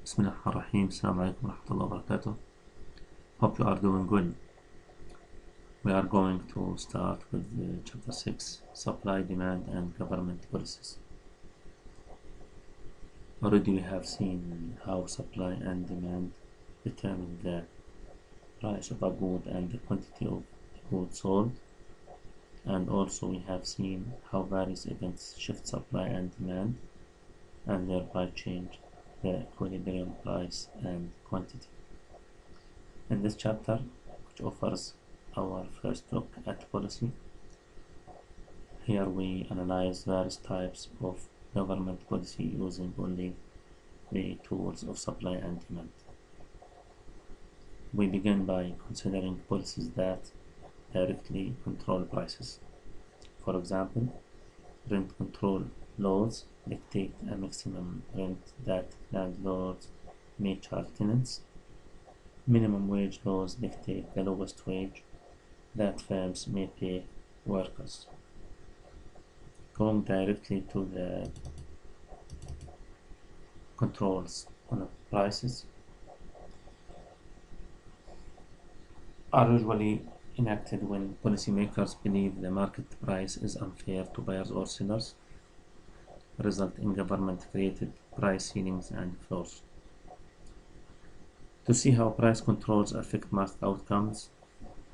Bismillahirrahmanirrahim. Assalamu alaikum warahmatullahi wabarakatuh. Hope you are doing good. We are going to start with chapter 6, supply, demand and government policies. Already we have seen how supply and demand determine the price of a good and the quantity of goods sold, and also we have seen how various events shift supply and demand and thereby change the equilibrium price and quantity. In this chapter, which offers our first look at policy, here we analyze various types of government policy using only the tools of supply and demand. We begin by considering policies that directly control prices. For example, rent control laws dictate a maximum rent that landlords may charge tenants. Minimum wage laws dictate the lowest wage that firms may pay workers. Going directly to the controls on prices are usually enacted when policymakers believe the market price is unfair to buyers or sellers, result in government-created price ceilings and floors. To see how price controls affect market outcomes,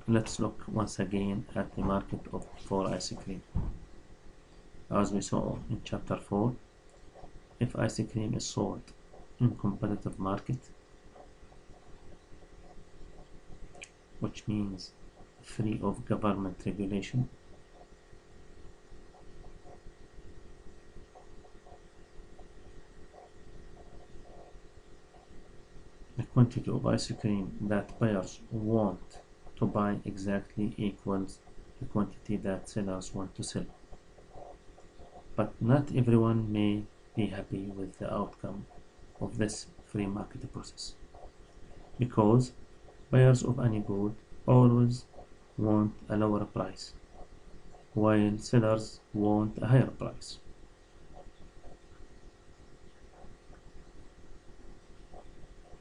let's look once again at the market for ice cream. As we saw in chapter 4, if ice cream is sold in competitive market, which means free of government regulation, the quantity of ice cream that buyers want to buy exactly equals the quantity that sellers want to sell. But not everyone may be happy with the outcome of this free market process, because buyers of any good always want a lower price, while sellers want a higher price.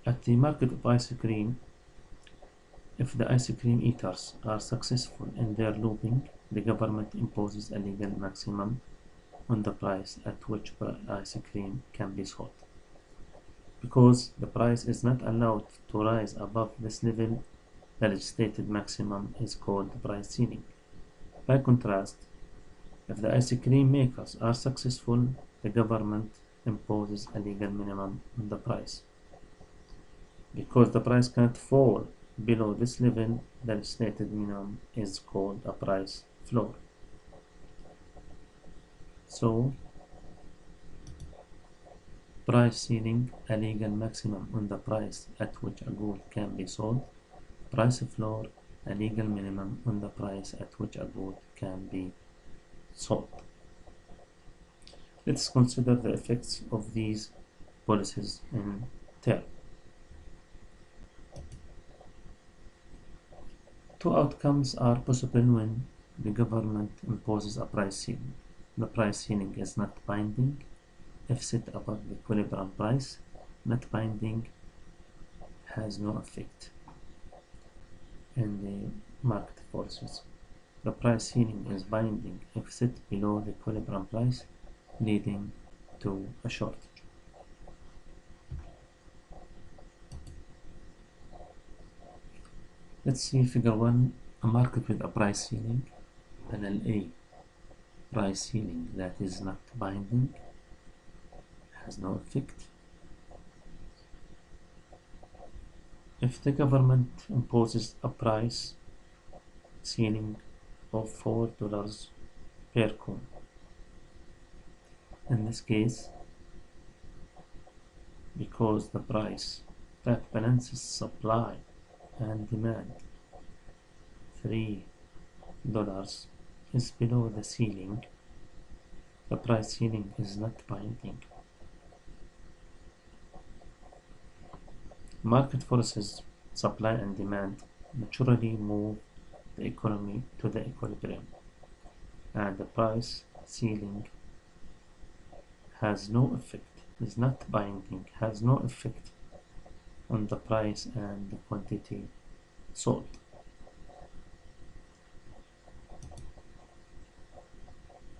At the market of ice cream, if the ice cream eaters are successful in their looping, the government imposes a legal maximum on the price at which ice cream can be sold. Because the price is not allowed to rise above this level, the legislated maximum is called the price ceiling. By contrast, if the ice cream makers are successful, the government imposes a legal minimum on the price. Because the price cannot fall below this level, the legislated minimum is called a price floor. So, price ceiling, a legal maximum on the price at which a good can be sold. Price floor, a legal minimum on the price at which a good can be sold. Let's consider the effects of these policies in turn. Two outcomes are possible when the government imposes a price ceiling. The price ceiling is not binding if set above the equilibrium price. Not binding has no effect in the market forces. The price ceiling is binding if set below the equilibrium price, leading to a shortage. Let's see figure 1, a market with a price ceiling. Panel A, price ceiling that is not binding, has no effect. If the government imposes a price ceiling of $4 per coin, in this case, because the price that balances supply and demand, $3 is below the ceiling, the price ceiling is not binding. Market forces, supply and demand, naturally move the economy to the equilibrium, and the price ceiling has no effect, is not binding, has no effect on the price and the quantity sold.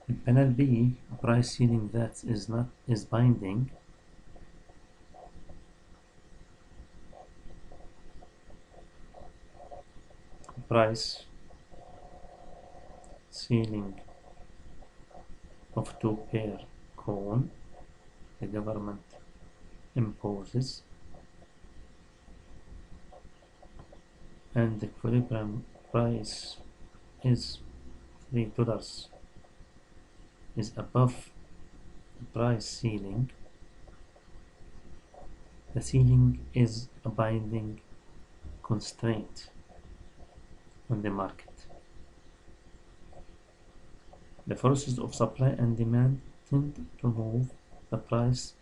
In panel B, a price ceiling that is binding price ceiling of 2 pair cone the government imposes, and the equilibrium price is $3 is above the price ceiling. The ceiling is a binding constraint on the market. The forces of supply and demand tend to move the price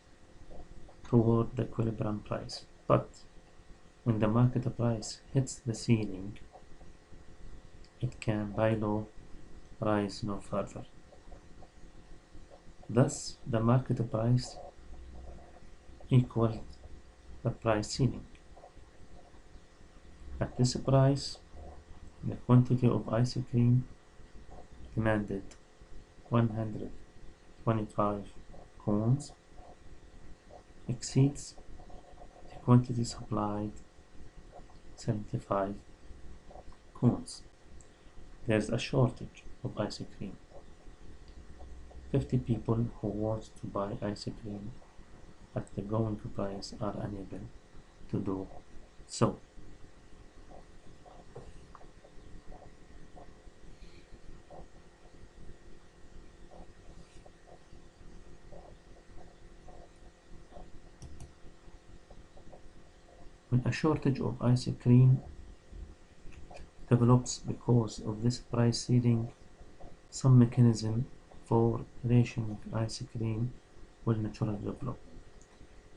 toward the equilibrium price, but when the market price hits the ceiling, it can by law rise no further. Thus, the market price equals the price ceiling. At this price, the quantity of ice cream demanded 125 cones exceeds the quantity supplied 75 cones. There's a shortage of ice cream. 50 people who want to buy ice cream at the going price are unable to do so. When a shortage of ice cream develops because of this price ceiling, some mechanism for rationing ice cream will naturally develop.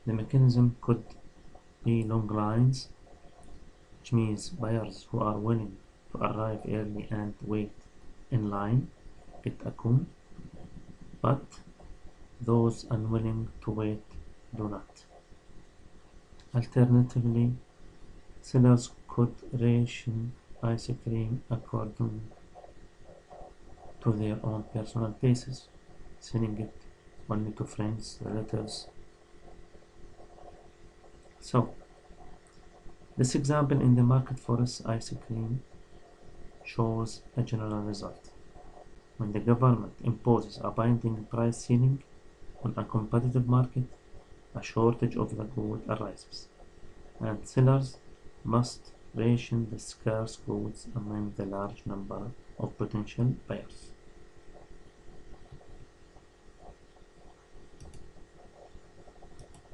The mechanism could be long lines, which means buyers who are willing to arrive early and wait in line get a cone, but those unwilling to wait do not. Alternatively, sellers could ration ice cream according to their own personal basis, selling it only to friends, relatives. So, this example in the market for ice cream shows a general result. When the government imposes a binding price ceiling on a competitive market, a shortage of the good arises, and sellers must ration the scarce goods among the large number of potential buyers.